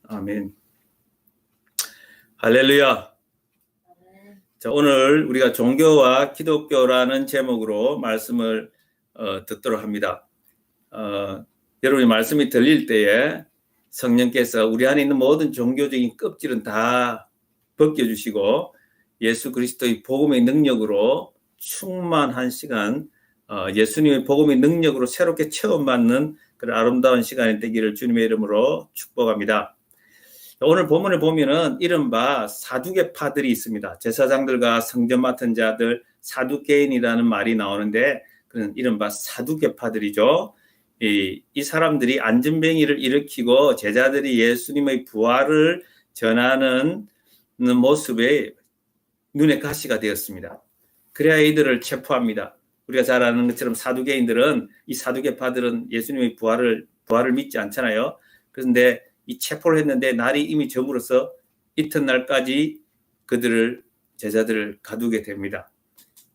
아멘. 할렐루야. 자, 오늘 우리가 종교와 기독교라는 제목으로 말씀을 듣도록 합니다. 여러분이 말씀이 들릴 때에 성령께서 우리 안에 있는 모든 종교적인 껍질은 다 벗겨주시고 예수 그리스도의 복음의 능력으로 충만한 시간, 예수님의 복음의 능력으로 새롭게 체험받는 그런 아름다운 시간이 되기를 주님의 이름으로 축복합니다. 오늘 본문을 보면은 이른바 사두개파들이 있습니다. 제사장들과 성전 맡은 자들, 사두개인이라는 말이 나오는데 그는 이른바 사두개파들이죠. 이 사람들이 안전뱅이를 일으키고 제자들이 예수님의 부활을 전하는 모습에 눈에 가시가 되었습니다. 그래야 이들을 체포합니다. 우리가 잘 아는 것처럼 사두개인들은, 이 사두개파들은 예수님의 부활을 믿지 않잖아요. 그런데 이 체포를 했는데 날이 이미 저물어서 이튿날까지 제자들을 가두게 됩니다.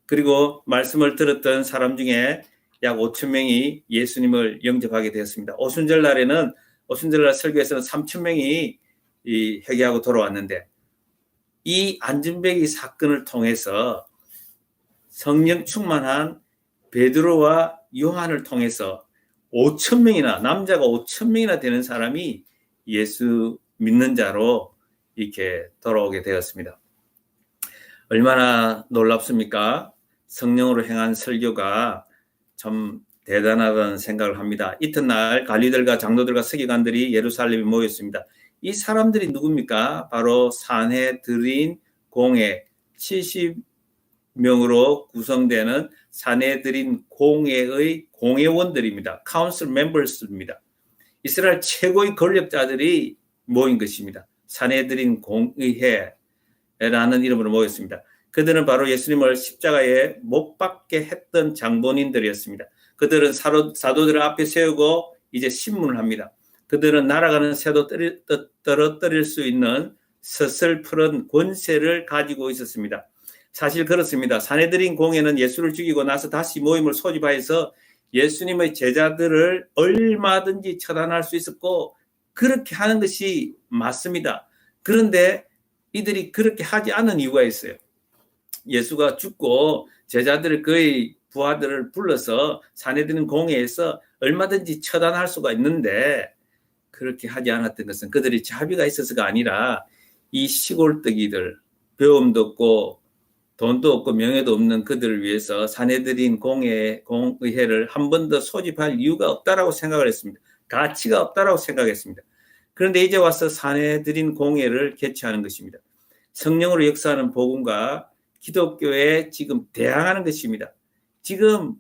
그리고 말씀을 들었던 사람 중에 약 5천 명이 예수님을 영접하게 되었습니다. 오순절날 설교에서는 3천 명이 회개하고 돌아왔는데, 이 안전뱅이 사건을 통해서 성령 충만한 베드로와 요한을 통해서 5천 명이나, 남자가 5천 명이나 되는 사람이 예수 믿는 자로 이렇게 돌아오게 되었습니다. 얼마나 놀랍습니까? 성령으로 행한 설교가 참 대단하다는 생각을 합니다. 이튿날 관리들과 장로들과 서기관들이 예루살렘에 모였습니다. 이 사람들이 누굽니까? 바로 산헤드린 공회, 70명으로 구성되는 산헤드린 공회의 공회원들입니다. 카운슬 멤버스입니다. 이스라엘 최고의 권력자들이 모인 것입니다. 산헤드린 공의회라는 이름으로 모였습니다. 그들은 바로 예수님을 십자가에 못 박게 했던 장본인들이었습니다. 그들은 사도들을 앞에 세우고 이제 신문을 합니다. 그들은 날아가는 새도 떨어뜨릴 수 있는 서슬푸른 권세를 가지고 있었습니다. 사실 그렇습니다. 산헤드린 공회는 예수를 죽이고 나서 다시 모임을 소집하여서 예수님의 제자들을 얼마든지 처단할 수 있었고 그렇게 하는 것이 맞습니다. 그런데 이들이 그렇게 하지 않은 이유가 있어요. 예수가 죽고 제자들을, 그의 부하들을 불러서 산헤드린 공회에서 얼마든지 처단할 수가 있는데 그렇게 하지 않았던 것은 그들이 자비가 있어서가 아니라 이 시골뜨기들, 배움도 없고 돈도 없고 명예도 없는 그들을 위해서 산헤드린 공회를 한 번 더 소집할 이유가 없다라고 생각을 했습니다. 가치가 없다라고 생각했습니다. 그런데 이제 와서 산헤드린 공회를 개최하는 것입니다. 성령으로 역사하는 복음과 기독교에 지금 대항하는 것입니다. 지금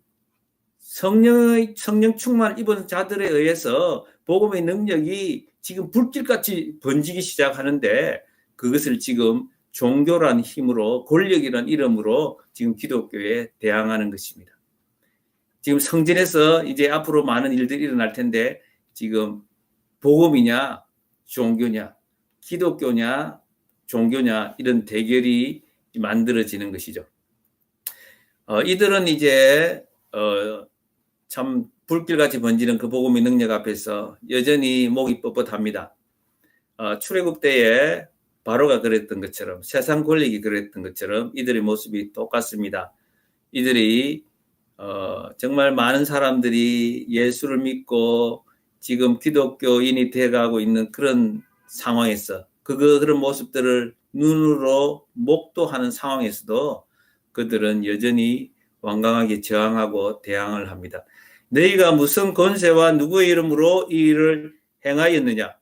성령 충만을 입은 자들에 의해서 복음의 능력이 지금 불길같이 번지기 시작하는데 그것을 지금 종교란 힘으로, 권력이란 이름으로 지금 기독교에 대항하는 것입니다. 지금 성전에서 이제 앞으로 많은 일들이 일어날 텐데 지금 복음이냐 종교냐, 기독교냐 종교냐, 이런 대결이 만들어지는 것이죠. 이들은 이제 참 불길같이 번지는 그 복음의 능력 앞에서 여전히 목이 뻣뻣합니다. 출애굽 때에 바로가 그랬던 것처럼, 세상 권력이 그랬던 것처럼 이들의 모습이 똑같습니다. 이들이 정말 많은 사람들이 예수를 믿고 지금 기독교인이 되어가고 있는 그런 상황에서 그런 모습들을 눈으로 목도하는 상황에서도 그들은 여전히 완강하게 저항하고 대항을 합니다. 너희가 무슨 권세와 누구의 이름으로 이 일을 행하였느냐?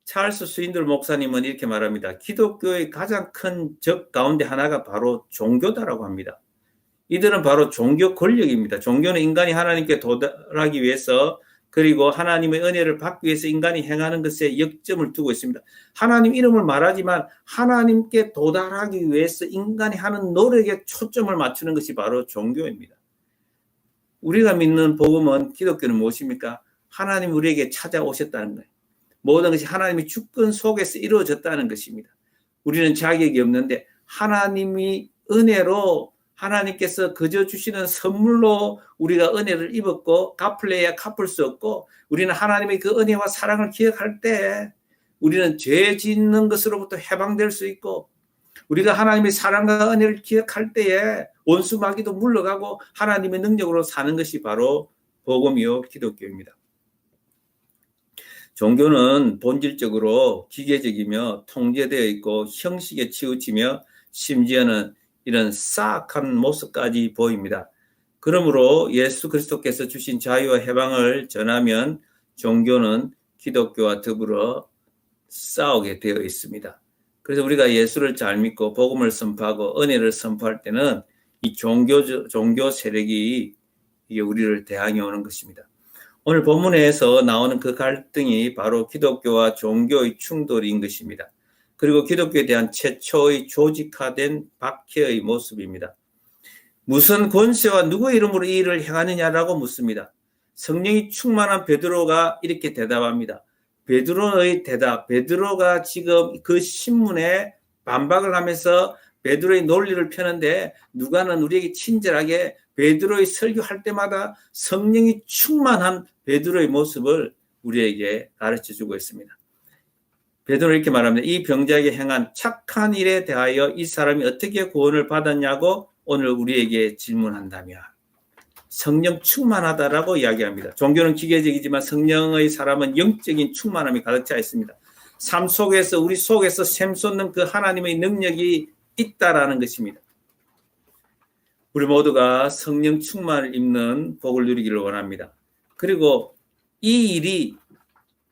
찰스 스윈들 목사님은 이렇게 말합니다. 기독교의 가장 큰 적 가운데 하나가 바로 종교다라고 합니다. 이들은 바로 종교 권력입니다. 종교는 인간이 하나님께 도달하기 위해서, 그리고 하나님의 은혜를 받기 위해서 인간이 행하는 것에 역점을 두고 있습니다. 하나님 이름을 말하지만 하나님께 도달하기 위해서 인간이 하는 노력에 초점을 맞추는 것이 바로 종교입니다. 우리가 믿는 복음은, 기독교는 무엇입니까? 하나님 우리에게 찾아오셨다는 거예요. 모든 것이 하나님의 주권 속에서 이루어졌다는 것입니다. 우리는 자격이 없는데 하나님이 은혜로 하나님께서 그저 주시는 선물로 우리가 은혜를 입었고 갚을래야 갚을 수 없고 우리는 하나님의 그 은혜와 사랑을 기억할 때 우리는 죄 짓는 것으로부터 해방될 수 있고 우리가 하나님의 사랑과 은혜를 기억할 때에 원수마귀도 물러가고 하나님의 능력으로 사는 것이 바로 복음이요 기독교입니다. 종교는 본질적으로 기계적이며 통제되어 있고 형식에 치우치며 심지어는 이런 사악한 모습까지 보입니다. 그러므로 예수 그리스도께서 주신 자유와 해방을 전하면 종교는 기독교와 더불어 싸우게 되어 있습니다. 그래서 우리가 예수를 잘 믿고 복음을 선포하고 은혜를 선포할 때는 이 종교 세력이 이게 우리를 대항해 오는 것입니다. 오늘 본문에서 나오는 그 갈등이 바로 기독교와 종교의 충돌인 것입니다. 그리고 기독교에 대한 최초의 조직화된 박해의 모습입니다. 무슨 권세와 누구의 이름으로 이 일을 행하느냐라고 묻습니다. 성령이 충만한 베드로가 이렇게 대답합니다. 베드로의 대답, 베드로가 지금 그 신문에 반박을 하면서 베드로의 논리를 펴는데 누가는 우리에게 친절하게 베드로의 설교할 때마다 성령이 충만한 베드로의 모습을 우리에게 가르쳐주고 있습니다. 베드로는 이렇게 말합니다. 이 병자에게 행한 착한 일에 대하여 이 사람이 어떻게 구원을 받았냐고 오늘 우리에게 질문한다며 성령 충만하다라고 이야기합니다. 종교는 기계적이지만 성령의 사람은 영적인 충만함이 가득 차 있습니다. 삶 속에서 우리 속에서 샘솟는 그 하나님의 능력이 있다라는 것입니다. 우리 모두가 성령 충만을 입는 복을 누리기를 원합니다. 그리고 이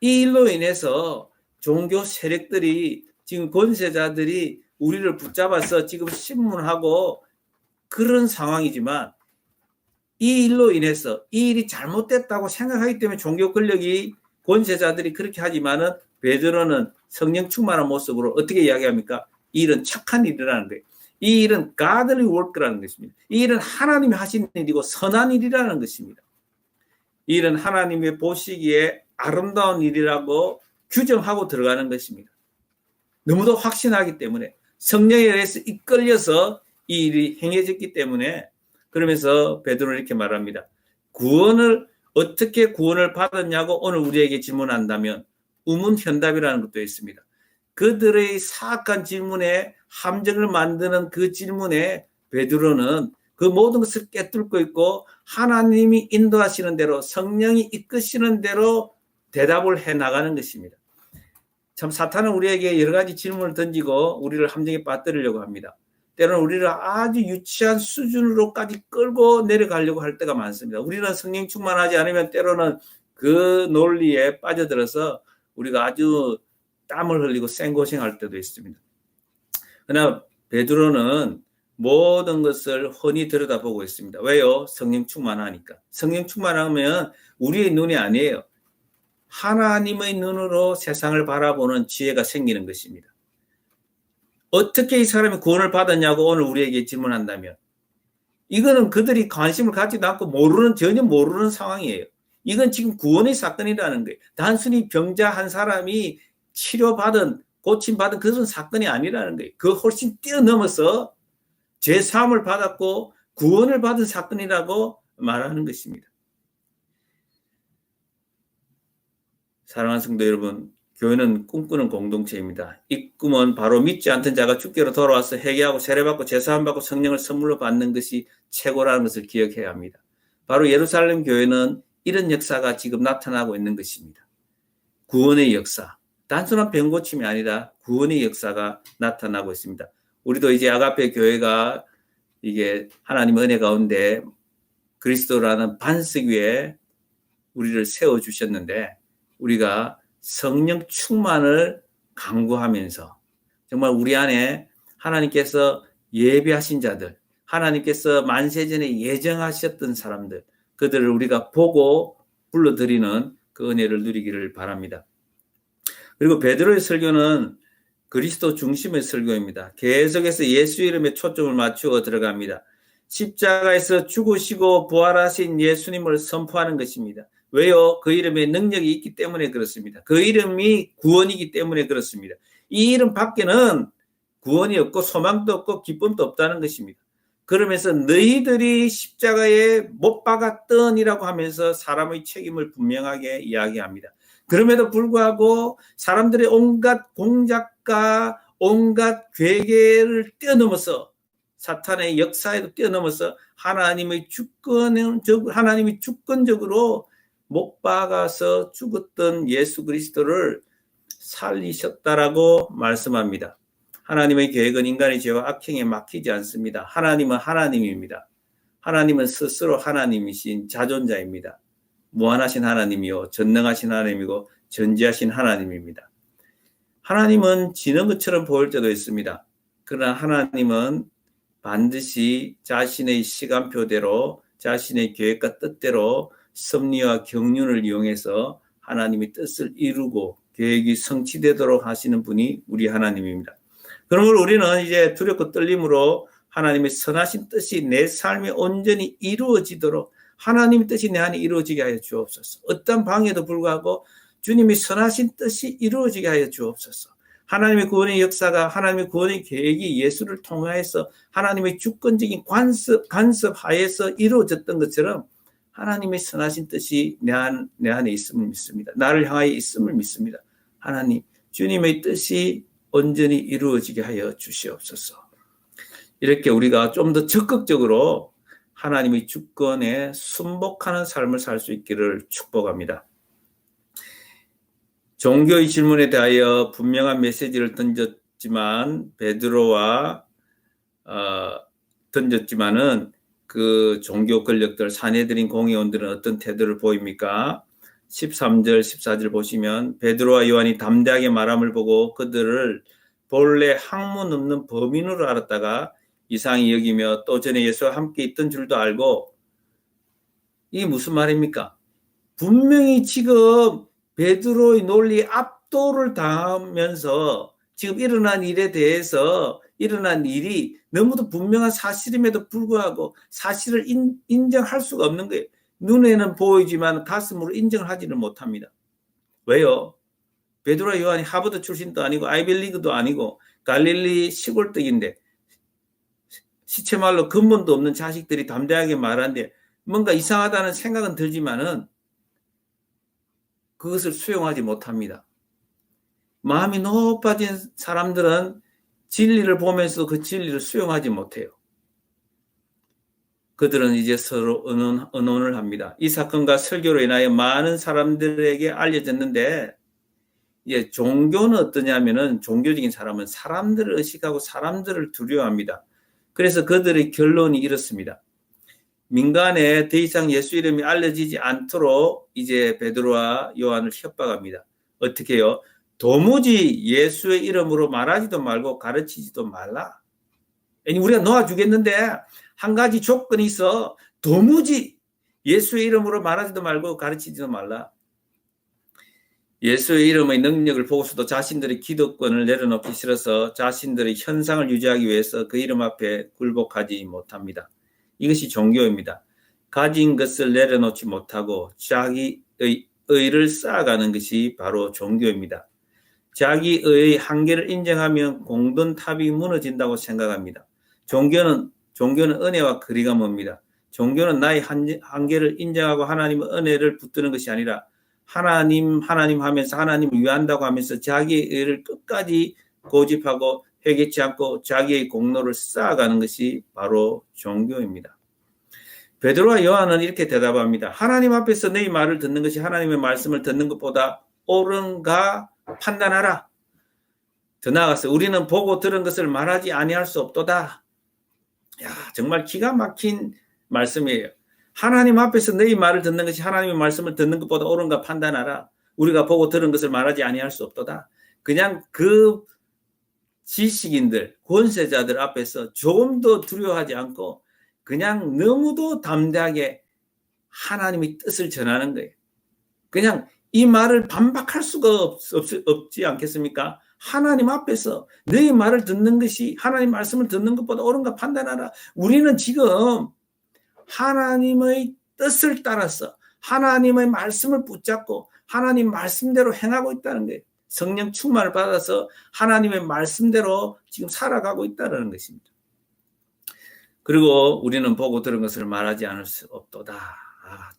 일로 인해서 종교 세력들이 지금 권세자들이 우리를 붙잡아서 지금 신문하고 그런 상황이지만 이 일로 인해서 이 일이 잘못됐다고 생각하기 때문에 종교 권력이 권세자들이 그렇게 하지만은 베드로는 성령 충만한 모습으로 어떻게 이야기합니까? 이 일은 착한 일이라는 거예요. 이 일은 godly work라는 것입니다. 이 일은 하나님이 하신 일이고 선한 일이라는 것입니다. 이 일은 하나님의 보시기에 아름다운 일이라고 규정하고 들어가는 것입니다. 너무도 확신하기 때문에 성령에 의해서 이끌려서 이 일이 행해졌기 때문에 그러면서 베드로는 이렇게 말합니다. 어떻게 구원을 받았냐고 오늘 우리에게 질문한다면 우문현답이라는 것도 있습니다. 그들의 사악한 질문에 함정을 만드는 그 질문에 베드로는 그 모든 것을 꿰뚫고 있고 하나님이 인도하시는 대로 성령이 이끄시는 대로 대답을 해나가는 것입니다. 참 사탄은 우리에게 여러 가지 질문을 던지고 우리를 함정에 빠뜨리려고 합니다. 때로는 우리를 아주 유치한 수준으로까지 끌고 내려가려고 할 때가 많습니다. 우리는 성령 충만하지 않으면 때로는 그 논리에 빠져들어서 우리가 아주 땀을 흘리고 생고생할 때도 있습니다. 그러나 베드로는 모든 것을 훤히 들여다보고 있습니다. 왜요? 성령 충만하니까. 성령 충만하면 우리의 눈이 아니에요. 하나님의 눈으로 세상을 바라보는 지혜가 생기는 것입니다. 어떻게 이 사람이 구원을 받았냐고 오늘 우리에게 질문한다면 이거는 그들이 관심을 갖지도 않고 전혀 모르는 상황이에요. 이건 지금 구원의 사건이라는 거예요. 단순히 병자 한 사람이 치료받은 고침받은 그런 사건이 아니라는 거예요. 그 훨씬 뛰어넘어서 죄사함을 받았고 구원을 받은 사건이라고 말하는 것입니다. 사랑하는 성도 여러분, 교회는 꿈꾸는 공동체입니다. 이 꿈은 바로 믿지 않던 자가 주께로 돌아와서 회개하고 세례받고 제사함받고 성령을 선물로 받는 것이 최고라는 것을 기억해야 합니다. 바로 예루살렘 교회는 이런 역사가 지금 나타나고 있는 것입니다. 구원의 역사, 단순한 병 고침이 아니라 구원의 역사가 나타나고 있습니다. 우리도 이제 아가페 교회가 이게 하나님 은혜 가운데 그리스도라는 반석 위에 우리를 세워주셨는데 우리가 성령 충만을 강구하면서 정말 우리 안에 하나님께서 예비하신 자들, 하나님께서 만세전에 예정하셨던 사람들, 그들을 우리가 보고 불러들이는 그 은혜를 누리기를 바랍니다. 그리고 베드로의 설교는 그리스도 중심의 설교입니다. 계속해서 예수 이름에 초점을 맞추어 들어갑니다. 십자가에서 죽으시고 부활하신 예수님을 선포하는 것입니다. 왜요? 그 이름에 능력이 있기 때문에 그렇습니다. 그 이름이 구원이기 때문에 그렇습니다. 이 이름 밖에는 구원이 없고 소망도 없고 기쁨도 없다는 것입니다. 그러면서 너희들이 십자가에 못 박았더니라고 하면서 사람의 책임을 분명하게 이야기합니다. 그럼에도 불구하고 사람들의 온갖 공작과 온갖 괴계를 뛰어넘어서 사탄의 역사에도 뛰어넘어서 하나님이 주권적으로 못 박아서 죽었던 예수 그리스도를 살리셨다라고 말씀합니다. 하나님의 계획은 인간의 죄와 악행에 막히지 않습니다. 하나님은 하나님입니다. 하나님은 스스로 하나님이신 자존자입니다. 무한하신 하나님이요 전능하신 하나님이고 전지하신 하나님입니다. 하나님은 지는 것처럼 보일 때도 있습니다. 그러나 하나님은 반드시 자신의 시간표대로 자신의 계획과 뜻대로 섭리와 경륜을 이용해서 하나님의 뜻을 이루고 계획이 성취되도록 하시는 분이 우리 하나님입니다. 그러므로 우리는 이제 두렵고 떨림으로 하나님의 선하신 뜻이 내 삶에 온전히 이루어지도록 하나님의 뜻이 내 안에 이루어지게 하여 주옵소서. 어떤 방해도 불구하고 주님이 선하신 뜻이 이루어지게 하여 주옵소서. 하나님의 구원의 역사가 하나님의 구원의 계획이 예수를 통하여서 하나님의 주권적인 간섭하에서 이루어졌던 것처럼 하나님의 선하신 뜻이 내 안에 있음을 믿습니다. 나를 향하여 있음을 믿습니다. 하나님, 주님의 뜻이 온전히 이루어지게 하여 주시옵소서. 이렇게 우리가 좀 더 적극적으로 하나님의 주권에 순복하는 삶을 살 수 있기를 축복합니다. 종교의 질문에 대하여 분명한 메시지를 던졌지만은 그 종교 권력들, 사내들인 공회원들은 어떤 태도를 보입니까? 13절, 14절 보시면 베드로와 요한이 담대하게 말함을 보고 그들을 본래 학문 없는 범인으로 알았다가 이상히 여기며 또 전에 예수와 함께 있던 줄도 알고, 이게 무슨 말입니까? 분명히 지금 베드로의 논리에 압도를 당하면서 지금 일어난 일에 대해서 일어난 일이 너무도 분명한 사실임에도 불구하고 사실을 인정할 수가 없는 거예요. 눈에는 보이지만 가슴으로 인정을 하지는 못합니다. 왜요? 베드로와 요한이 하버드 출신도 아니고 아이빌리그도 아니고 갈릴리 시골떡인데 시체말로 근본도 없는 자식들이 담대하게 말하는데 뭔가 이상하다는 생각은 들지만은 그것을 수용하지 못합니다. 마음이 높아진 사람들은 진리를 보면서 그 진리를 수용하지 못해요. 그들은 이제 서로 의논을 합니다. 이 사건과 설교로 인하여 많은 사람들에게 알려졌는데, 이제 종교는 어떠냐면은 종교적인 사람은 사람들을 의식하고 사람들을 두려워합니다. 그래서 그들의 결론이 이렇습니다. 민간에 더 이상 예수 이름이 알려지지 않도록 이제 베드로와 요한을 협박합니다. 어떻게 해요? 도무지 예수의 이름으로 말하지도 말고 가르치지도 말라. 아니, 우리가 놓아주겠는데 한 가지 조건이 있어. 도무지 예수의 이름으로 말하지도 말고 가르치지도 말라. 예수의 이름의 능력을 보고서도 자신들의 기득권을 내려놓기 싫어서 자신들의 현상을 유지하기 위해서 그 이름 앞에 굴복하지 못합니다. 이것이 종교입니다. 가진 것을 내려놓지 못하고 자기의 의를 쌓아가는 것이 바로 종교입니다. 자기의 한계를 인정하면 공든탑이 무너진다고 생각합니다. 종교는 은혜와 거리가 멉니다. 종교는 나의 한계를 인정하고 하나님의 은혜를 붙드는 것이 아니라 하나님 하면서 하나님을 위한다고 하면서 자기의 의를 끝까지 고집하고 회개치 않고 자기의 공로를 쌓아가는 것이 바로 종교입니다. 베드로와 요한은 이렇게 대답합니다. 하나님 앞에서 너희 말을 듣는 것이 하나님의 말씀을 듣는 것보다 옳은가 판단하라. 더 나아가서 우리는 보고 들은 것을 말하지 아니할 수 없도다. 야, 정말 기가 막힌 말씀이에요. 하나님 앞에서 너희 말을 듣는 것이 하나님의 말씀을 듣는 것보다 옳은가 판단하라. 우리가 보고 들은 것을 말하지 아니할 수 없도다. 그냥 그 지식인들, 권세자들 앞에서 조금도 두려워하지 않고 그냥 너무도 담대하게 하나님의 뜻을 전하는 거예요. 그냥 이 말을 반박할 수가 없지 않겠습니까? 하나님 앞에서 너희 말을 듣는 것이 하나님 말씀을 듣는 것보다 옳은가 판단하라. 우리는 지금 하나님의 뜻을 따라서 하나님의 말씀을 붙잡고 하나님 말씀대로 행하고 있다는 거예요. 성령 충만을 받아서 하나님의 말씀대로 지금 살아가고 있다는 것입니다. 그리고 우리는 보고 들은 것을 말하지 않을 수 없도다.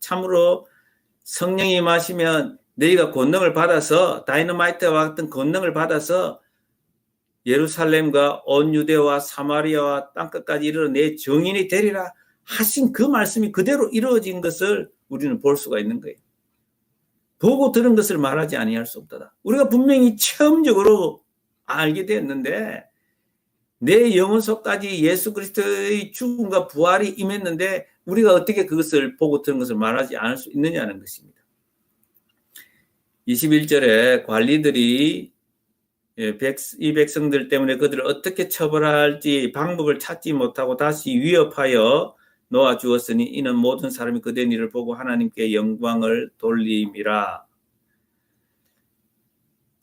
참으로 성령이 임하시면 너희가 권능을 받아서 다이너마이트와 같은 권능을 받아서 예루살렘과 온 유대와 사마리아와 땅끝까지 이르러 내 증인이 되리라 하신 그 말씀이 그대로 이루어진 것을 우리는 볼 수가 있는 거예요. 보고 들은 것을 말하지 아니할 수 없다. 우리가 분명히 체험적으로 알게 되었는데 내 영혼 속까지 예수 그리스도의 죽음과 부활이 임했는데 우리가 어떻게 그것을 보고 들은 것을 말하지 않을 수 있느냐는 것입니다. 21절에 관리들이 이 백성들 때문에 그들을 어떻게 처벌할지 방법을 찾지 못하고 다시 위협하여 놓아주었으니 이는 모든 사람이 그된 일을 보고 하나님께 영광을 돌림이라.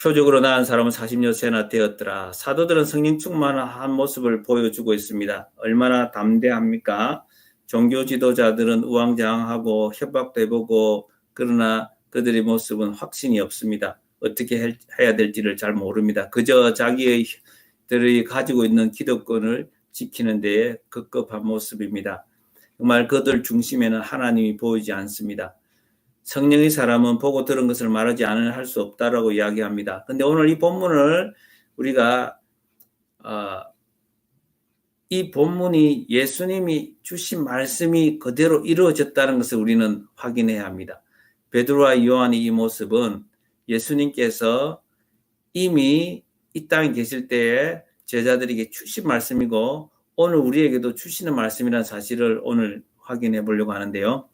표적으로 나은 사람은 40여세나 되었더라. 사도들은 성령 충만한 모습을 보여주고 있습니다. 얼마나 담대합니까? 종교 지도자들은 우왕좌왕하고 협박도 해보고 그러나 그들의 모습은 확신이 없습니다. 어떻게 해야 될지를 잘 모릅니다. 그저 자기들이 가지고 있는 기득권을 지키는 데에 급급한 모습입니다. 정말 그들 중심에는 하나님이 보이지 않습니다. 성령의 사람은 보고 들은 것을 말하지 않을 할 수 없다라고 이야기합니다. 그런데 오늘 이 본문을 우리가 이 본문이 예수님이 주신 말씀이 그대로 이루어졌다는 것을 우리는 확인해야 합니다. 베드로와 요한의 이 모습은 예수님께서 이미 이 땅에 계실 때에 제자들에게 주신 말씀이고 오늘 우리에게도 주시는 말씀이라는 사실을 오늘 확인해 보려고 하는데요.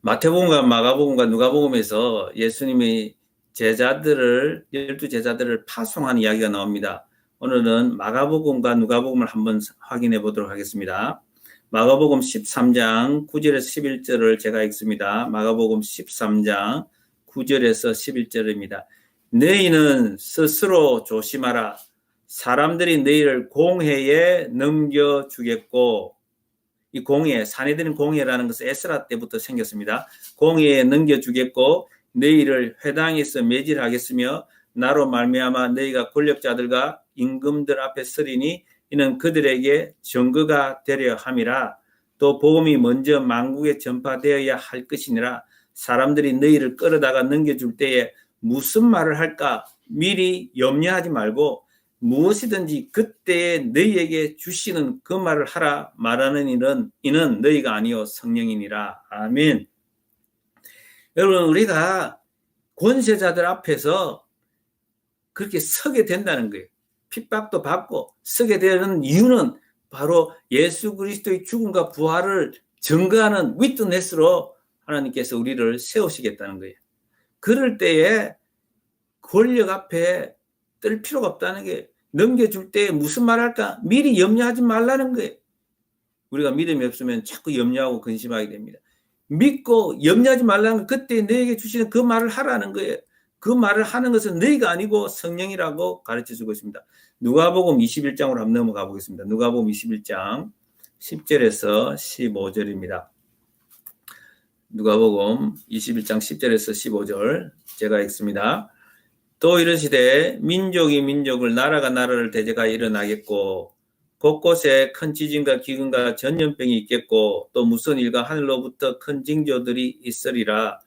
마태복음과 마가복음과 누가복음에서 예수님이 제자들을 12제자들을 파송하는 이야기가 나옵니다. 오늘은 마가복음과 누가복음을 한번 확인해 보도록 하겠습니다. 마가복음 13장 9절에서 11절을 제가 읽습니다. 마가복음 13장 9절에서 11절입니다. 너희는 스스로 조심하라. 사람들이 너희를 공회에 넘겨주겠고 이 공회, 사내들인 공회라는 것은 에스라 때부터 생겼습니다. 공회에 넘겨주겠고 너희를 회당에서 매질하겠으며 나로 말미암아 너희가 권력자들과 임금들 앞에 서리니 이는 그들에게 증거가 되려 함이라. 또 복음이 먼저 만국에 전파되어야 할 것이니라. 사람들이 너희를 끌어다가 넘겨줄 때에 무슨 말을 할까 미리 염려하지 말고 무엇이든지 그때에 너희에게 주시는 그 말을 하라. 말하는 이는 너희가 아니요 성령이니라. 아멘. 여러분 우리가 권세자들 앞에서 그렇게 서게 된다는 거예요. 핍박도 받고 서게 되는 이유는 바로 예수 그리스도의 죽음과 부활을 증거하는 위트네스로 하나님께서 우리를 세우시겠다는 거예요. 그럴 때에 권력 앞에 뜰 필요가 없다는 게 넘겨줄 때 무슨 말 할까 미리 염려하지 말라는 거예요. 우리가 믿음이 없으면 자꾸 염려하고 근심하게 됩니다. 믿고 염려하지 말라는 거 그때 너에게 주시는 그 말을 하라는 거예요. 그 말을 하는 것은 너희가 아니고 성령이라고 가르쳐주고 있습니다. 누가복음 21장으로 한번 넘어가 보겠습니다. 누가복음 21장 10절에서 15절입니다. 누가복음 21장 10절에서 15절 제가 읽습니다. 또 이르시되 민족이 민족을 나라가 나라를 대적하여 일어나겠고 곳곳에 큰 지진과 기근과 전염병이 있겠고 또 무슨 일과 하늘로부터 큰 징조들이 있으리라.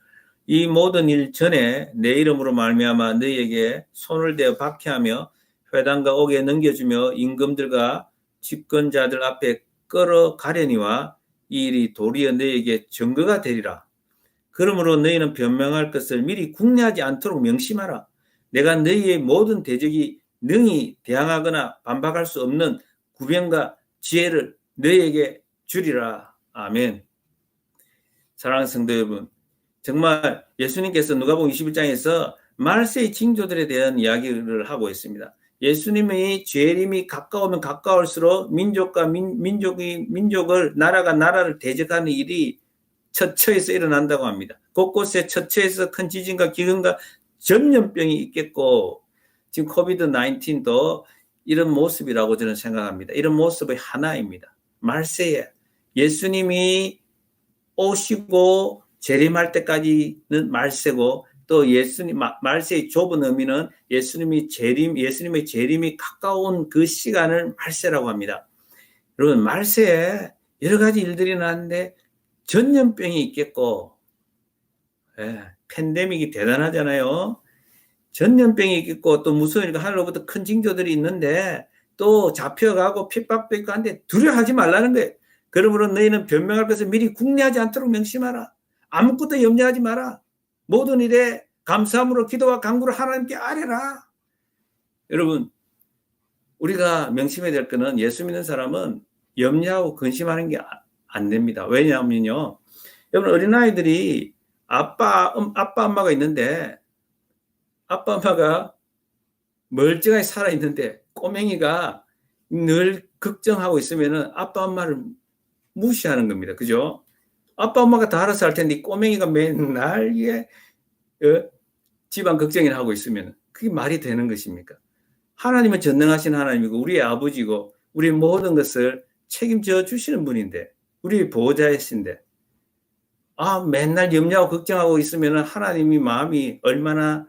이 모든 일 전에 내 이름으로 말미암아 너희에게 손을 대어 박해하며 회당과 옥에 넘겨주며 임금들과 집권자들 앞에 끌어가려니와 이 일이 도리어 너희에게 증거가 되리라. 그러므로 너희는 변명할 것을 미리 궁리하지 않도록 명심하라. 내가 너희의 모든 대적이 능히 대항하거나 반박할 수 없는 구변과 지혜를 너희에게 주리라. 아멘. 사랑하는 성도 여러분, 정말 예수님께서 누가복음 21장에서 말세의 징조들에 대한 이야기를 하고 있습니다. 예수님의 재림이 가까우면 가까울수록 민족과 민족을 나라가 나라를 대적하는 일이 처처에서 일어난다고 합니다. 곳곳에 처처에서 큰 지진과 기근과 전염병이 있겠고 지금 코비드-19도 이런 모습이라고 저는 생각합니다. 이런 모습의 하나입니다. 말세에 예수님이 오시고 재림할 때까지는 말세고 또 예수님 말세의 좁은 의미는 예수님의 재림이 가까운 그 시간을 말세라고 합니다. 여러분, 말세에 여러 가지 일들이 나는데 전염병이 있겠고, 팬데믹이 대단하잖아요. 전염병이 있겠고 또 무서우니까 하늘로부터 큰 징조들이 있는데 또 잡혀가고 핍박도 있고 한데 두려워하지 말라는 거예요. 그러므로 너희는 변명할 것을 미리 궁리하지 않도록 명심하라. 아무것도 염려하지 마라. 모든 일에 감사함으로 기도와 간구를 하나님께 아뢰라. 여러분, 우리가 명심해야 될 거는 예수 믿는 사람은 염려하고 근심하는 게 안 됩니다. 왜냐하면요, 여러분, 어린아이들이 아빠, 엄마가 있는데 아빠, 엄마가 멀쩡하게 살아있는데 꼬맹이가 늘 걱정하고 있으면 아빠, 엄마를 무시하는 겁니다. 그죠? 아빠, 엄마가 다 알아서 할 텐데 꼬맹이가 맨날 집안 걱정이나 하고 있으면 그게 말이 되는 것입니까? 하나님은 전능하신 하나님이고 우리의 아버지고 우리 모든 것을 책임져 주시는 분인데 우리의 보호자이신데 맨날 염려하고 걱정하고 있으면 하나님이 마음이 얼마나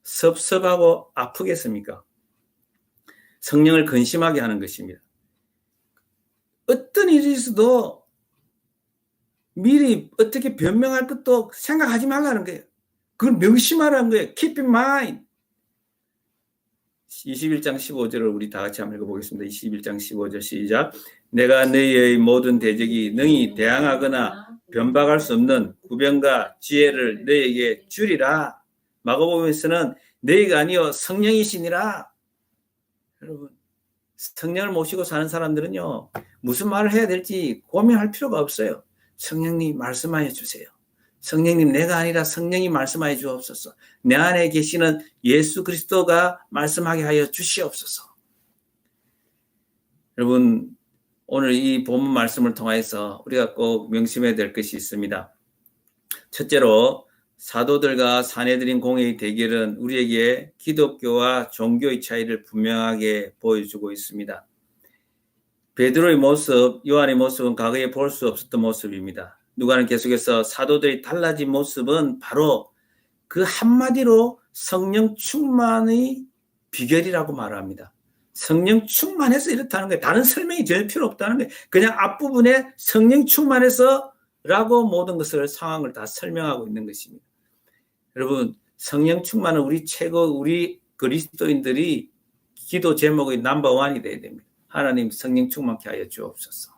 섭섭하고 아프겠습니까? 성령을 근심하게 하는 것입니다. 어떤 일이 있어도 미리 어떻게 변명할 것도 생각하지 말라는 거예요. 그걸 명심하라는 거예요. Keep in mind. 21장 15절을 우리 다 같이 한번 읽어보겠습니다. 21장 15절 시작. 내가 너희의 모든 대적이 능히 대항하거나 변박할 수 없는 구변과 지혜를 너희에게 주리라. 마가복음에서는 너희가 아니요 성령이시니라. 여러분, 성령을 모시고 사는 사람들은요, 무슨 말을 해야 될지 고민할 필요가 없어요. 성령님 말씀하여 주세요. 성령님, 내가 아니라 성령이 말씀하여 주옵소서. 내 안에 계시는 예수 그리스도가 말씀하게 하여 주시옵소서. 여러분, 오늘 이 본문 말씀을 통해서 우리가 꼭 명심해야 될 것이 있습니다. 첫째로 사도들과 사내들인 공회의 대결은 우리에게 기독교와 종교의 차이를 분명하게 보여주고 있습니다. 베드로의 모습, 요한의 모습은 과거에 볼 수 없었던 모습입니다. 누가는 계속해서 사도들이 달라진 모습은 바로 그 한마디로 성령 충만의 비결이라고 말합니다. 성령 충만해서 이렇다는 거예요. 다른 설명이 전혀 필요 없다는 거예요. 그냥 앞부분에 성령 충만해서 라고 모든 것을 상황을 다 설명하고 있는 것입니다. 여러분, 성령 충만은 우리 그리스도인들이 기도 제목의 넘버원이 되어야 됩니다. 하나님 성령 충만케 하여 주옵소서.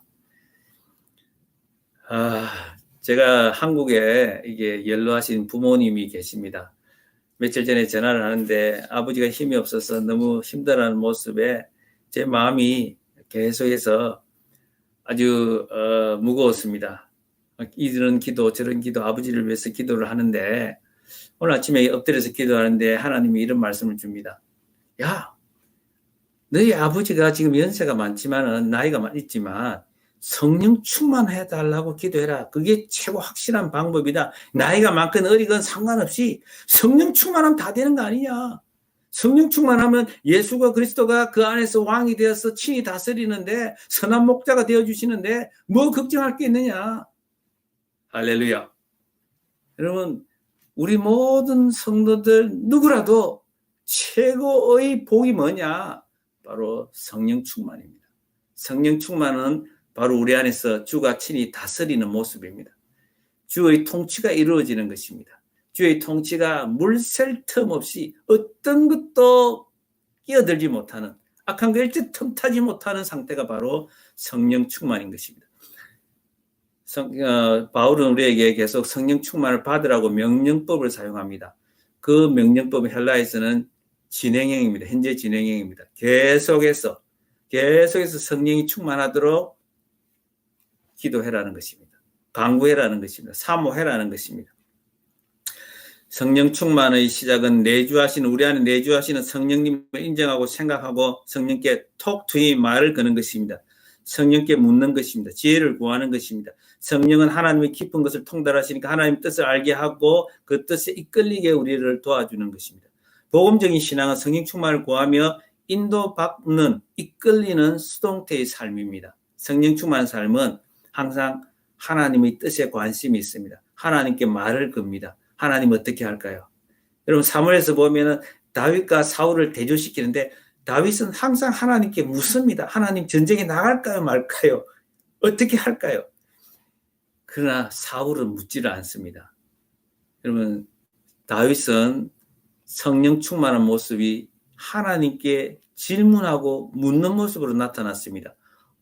제가 한국에 이게 연로하신 부모님이 계십니다. 며칠 전에 전화를 하는데 아버지가 힘이 없어서 너무 힘들어하는 모습에 제 마음이 계속해서 아주 무거웠습니다. 이런 기도 저런 기도 아버지를 위해서 기도를 하는데 오늘 아침에 엎드려서 기도하는데 하나님이 이런 말씀을 줍니다. 야, 너희 아버지가 지금 연세가 많지만은 나이가 있지만 성령 충만해달라고 기도해라. 그게 최고 확실한 방법이다. 나이가 많건 어리건 상관없이 성령 충만하면 다 되는 거 아니냐. 성령 충만하면 예수가 그리스도가 그 안에서 왕이 되어서 친히 다스리는데 선한 목자가 되어주시는데 뭐 걱정할 게 있느냐. 할렐루야. 여러분, 우리 모든 성도들 누구라도 최고의 복이 뭐냐? 바로 성령 충만입니다. 성령 충만은 바로 우리 안에서 주가 친히 다스리는 모습입니다. 주의 통치가 이루어지는 것입니다. 주의 통치가 물샐 틈 없이 어떤 것도 끼어들지 못하는 악한 거 일체 틈타지 못하는 상태가 바로 성령 충만인 것입니다. 바울은 우리에게 계속 성령 충만을 받으라고 명령법을 사용합니다. 그 명령법은 헬라에서는 진행형입니다. 현재 진행형입니다. 계속해서 성령이 충만하도록 기도해라는 것입니다. 간구해라는 것입니다. 사모해라는 것입니다. 성령 충만의 시작은 우리 안에 내주하시는 성령님을 인정하고 생각하고 성령께 톡 투이 말을 거는 것입니다. 성령께 묻는 것입니다. 지혜를 구하는 것입니다. 성령은 하나님의 깊은 것을 통달하시니까 하나님의 뜻을 알게 하고 그 뜻에 이끌리게 우리를 도와주는 것입니다. 복음적인 신앙은 성령 충만을 구하며 인도받는 이끌리는 수동태의 삶입니다. 성령 충만한 삶은 항상 하나님의 뜻에 관심이 있습니다. 하나님께 말을 겁니다. 하나님 어떻게 할까요? 여러분 사무엘에서 보면은 다윗과 사울을 대조시키는데 다윗은 항상 하나님께 묻습니다. 하나님 전쟁에 나갈까요 말까요? 어떻게 할까요? 그러나 사울은 묻지를 않습니다. 여러분, 다윗은 성령 충만한 모습이 하나님께 질문하고 묻는 모습으로 나타났습니다.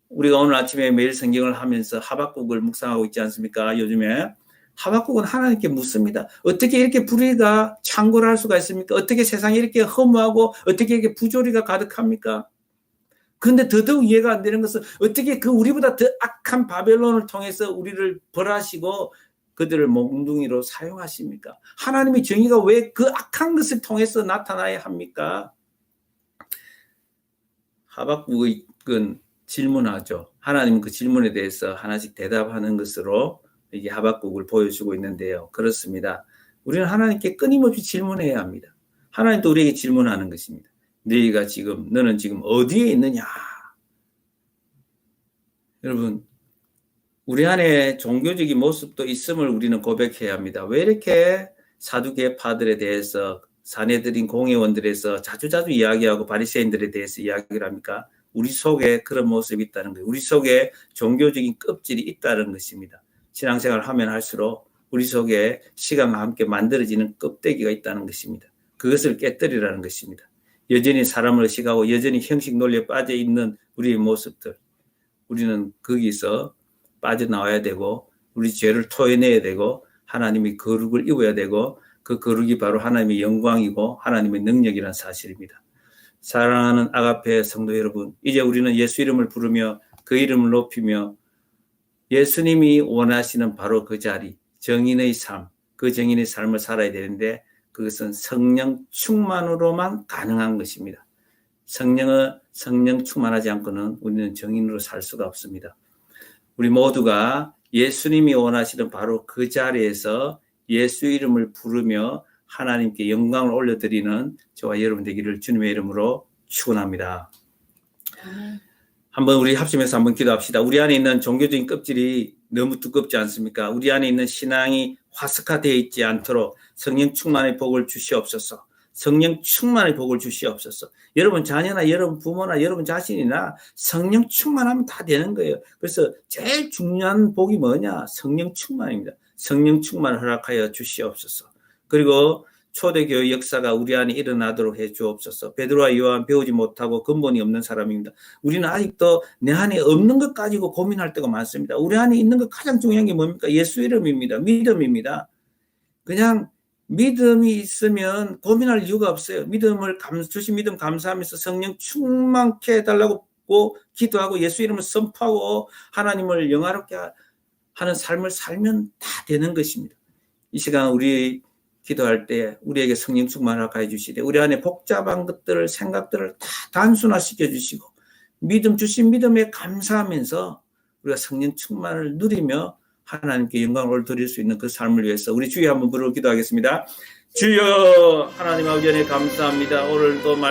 우리가 오늘 아침에 매일 성경을 하면서 하박국을 묵상하고 있지 않습니까? 요즘에 하박국은 하나님께 묻습니다. 어떻게 이렇게 불의가 창궐할 수가 있습니까? 어떻게 세상이 이렇게 허무하고 어떻게 이렇게 부조리가 가득합니까? 그런데 더더욱 이해가 안 되는 것은 어떻게 그 우리보다 더 악한 바벨론을 통해서 우리를 벌하시고 그들을 몽둥이로 사용하십니까? 하나님의 정의가 왜 그 악한 것을 통해서 나타나야 합니까? 하박국은 질문하죠. 하나님은 그 질문에 대해서 하나씩 대답하는 것으로 이게 하박국을 보여주고 있는데요. 그렇습니다. 우리는 하나님께 끊임없이 질문해야 합니다. 하나님도 우리에게 질문하는 것입니다. 너는 지금 어디에 있느냐? 여러분, 우리 안에 종교적인 모습도 있음을 우리는 고백해야 합니다. 왜 이렇게 사두개파들에 대해서 사내들인 공회원들에서 자주자주 이야기하고 바리새인들에 대해서 이야기를 합니까? 우리 속에 그런 모습이 있다는 거예요. 우리 속에 종교적인 껍질이 있다는 것입니다. 신앙생활을 하면 할수록 우리 속에 시간과 함께 만들어지는 껍데기가 있다는 것입니다. 그것을 깨뜨리라는 것입니다. 여전히 사람을 의식하고 여전히 형식 논리에 빠져 있는 우리의 모습들, 우리는 거기서 빠져나와야 되고 우리 죄를 토해내야 되고 하나님의 거룩을 입어야 되고 그 거룩이 바로 하나님의 영광이고 하나님의 능력이라는 사실입니다. 사랑하는 아가페 성도 여러분, 이제 우리는 예수 이름을 부르며 그 이름을 높이며 예수님이 원하시는 바로 그 자리, 정인의 삶, 그 정인의 삶을 살아야 되는데 그것은 성령 충만으로만 가능한 것입니다. 성령 충만하지 않고는 우리는 정인으로 살 수가 없습니다. 우리 모두가 예수님이 원하시는 바로 그 자리에서 예수 이름을 부르며 하나님께 영광을 올려드리는 저와 여러분 되기를 주님의 이름으로 축원합니다. 한번 우리 합심해서 한번 기도합시다. 우리 안에 있는 종교적인 껍질이 너무 두껍지 않습니까? 우리 안에 있는 신앙이 화석화되어 있지 않도록 성령 충만의 복을 주시옵소서. 성령 충만의 복을 주시옵소서. 여러분 자녀나 여러분 부모나 여러분 자신이나 성령 충만하면 다 되는 거예요. 그래서 제일 중요한 복이 뭐냐? 성령 충만입니다. 성령 충만을 허락하여 주시옵소서. 그리고 초대교회 역사가 우리 안에 일어나도록 해 주옵소서. 베드로와 요한 배우지 못하고 근본이 없는 사람입니다. 우리는 아직도 내 안에 없는 것 가지고 고민할 때가 많습니다. 우리 안에 있는 것 가장 중요한 게 뭡니까? 예수 이름입니다. 믿음입니다. 그냥 믿음이 있으면 고민할 이유가 없어요. 주신 믿음 감사하면서 성령 충만케 해달라고 기도하고 예수 이름을 선포하고 하나님을 영화롭게 하는 삶을 살면 다 되는 것입니다. 이 시간 우리 기도할 때 우리에게 성령 충만을 허락해 주시되 우리 안에 복잡한 것들을 생각들을 다 단순화시켜 주시고 주신 믿음에 감사하면서 우리가 성령 충만을 누리며 하나님께 영광을 드릴 수 있는 그 삶을 위해서 우리 주여 한번 부르고 기도하겠습니다. 주여 하나님 아버지 감사합니다. 오늘도